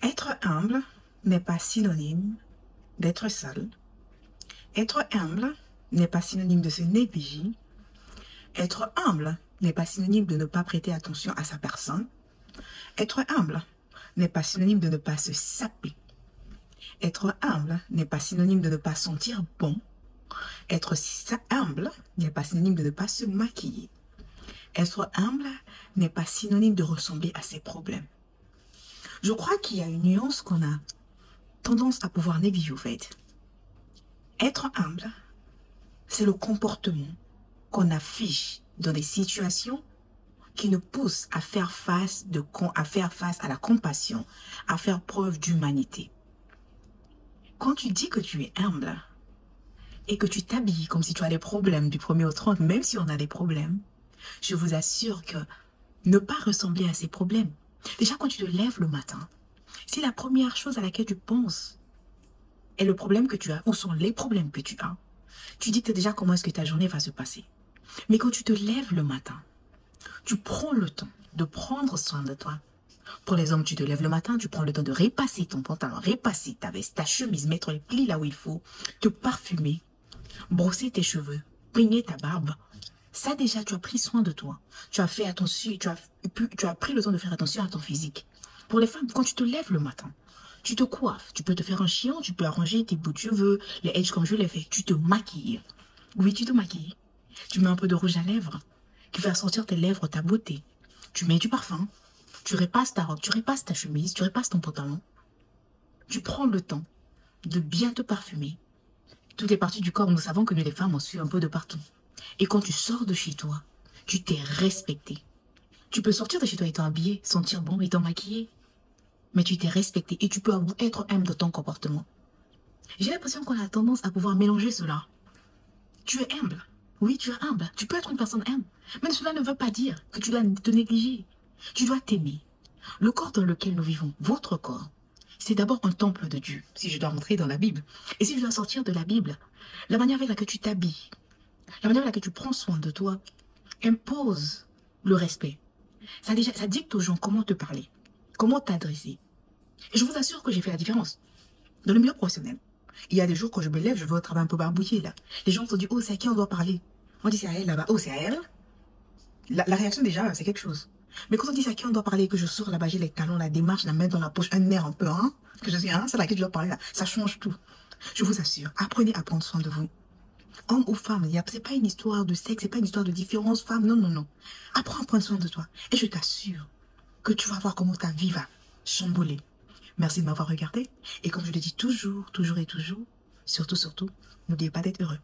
Être humble n'est pas synonyme d'être seul. Être humble n'est pas synonyme de se négliger. Être humble n'est pas synonyme de ne pas prêter attention à sa personne. Être humble n'est pas synonyme de ne pas se saper. Être humble n'est pas synonyme de ne pas sentir bon. Être humble n'est pas synonyme de ne pas se maquiller. Être humble n'est pas synonyme de ressembler à ses problèmes. Je crois qu'il y a une nuance qu'on a tendance à pouvoir négliger au fait. Être humble, c'est le comportement qu'on affiche dans des situations qui nous poussent à faire face à la compassion, à faire preuve d'humanité. Quand tu dis que tu es humble et que tu t'habilles comme si tu as des problèmes du 1er au 30, même si on a des problèmes, je vous assure que ne pas ressembler à ces problèmes. Déjà, quand tu te lèves le matin, si la première chose à laquelle tu penses est le problème que tu as, ou sont les problèmes que tu as, tu dis déjà comment est-ce que ta journée va se passer. Mais quand tu te lèves le matin, tu prends le temps de prendre soin de toi. Pour les hommes, tu te lèves le matin, tu prends le temps de repasser ton pantalon, repasser ta veste, ta chemise, mettre les plis là où il faut, te parfumer, brosser tes cheveux, peigner ta barbe. Ça déjà, tu as pris soin de toi. Tu as fait attention, tu as pris le temps de faire attention à ton physique. Pour les femmes, quand tu te lèves le matin, tu te coiffes, tu peux te faire un chignon, tu peux arranger tes bouts de cheveux, les edges comme je l'ai fait. Tu te maquilles. Oui, tu te maquilles. Tu mets un peu de rouge à lèvres qui fait ressortir tes lèvres, ta beauté. Tu mets du parfum. Tu repasses ta robe, tu repasses ta chemise, tu repasses ton pantalon. Tu prends le temps de bien te parfumer. Toutes les parties du corps, nous savons que nous les femmes, on suit un peu de partout. Et quand tu sors de chez toi, tu t'es respecté. Tu peux sortir de chez toi étant habillé, sentir bon, étant maquillé. Mais tu t'es respecté et tu peux être humble dans ton comportement. J'ai l'impression qu'on a tendance à pouvoir mélanger cela. Tu es humble. Oui, tu es humble. Tu peux être une personne humble. Mais cela ne veut pas dire que tu dois te négliger. Tu dois t'aimer. Le corps dans lequel nous vivons, votre corps, c'est d'abord un temple de Dieu, si je dois rentrer dans la Bible. Et si je dois sortir de la Bible, la manière avec laquelle tu t'habilles, la manière avec laquelle tu prends soin de toi, impose le respect. Ça dicte aux gens comment te parler, comment t'adresser. Et je vous assure que j'ai fait la différence. Dans le milieu professionnel, il y a des jours quand je me lève, je veux un travail un peu barbouillé là. Les gens se disent, oh, c'est à qui on doit parler? On dit, c'est à elle là-bas. Oh, c'est à elle? La réaction déjà, c'est quelque chose. Mais quand on dit c'est à qui on doit parler, que je sors là-bas, j'ai les talons, la démarche, la main dans la poche, un air un peu, hein, que je suis, hein, c'est à laquelle je dois parler là, ça change tout. Je vous assure, apprenez à prendre soin de vous. Homme ou femme, c'est pas une histoire de sexe, c'est pas une histoire de différence femme, non, non, non. Apprends à prendre soin de toi. Et je t'assure que tu vas voir comment ta vie va chamboler. Merci de m'avoir regardé. Et comme je le dis toujours, toujours et toujours, surtout, surtout, n'oubliez pas d'être heureux.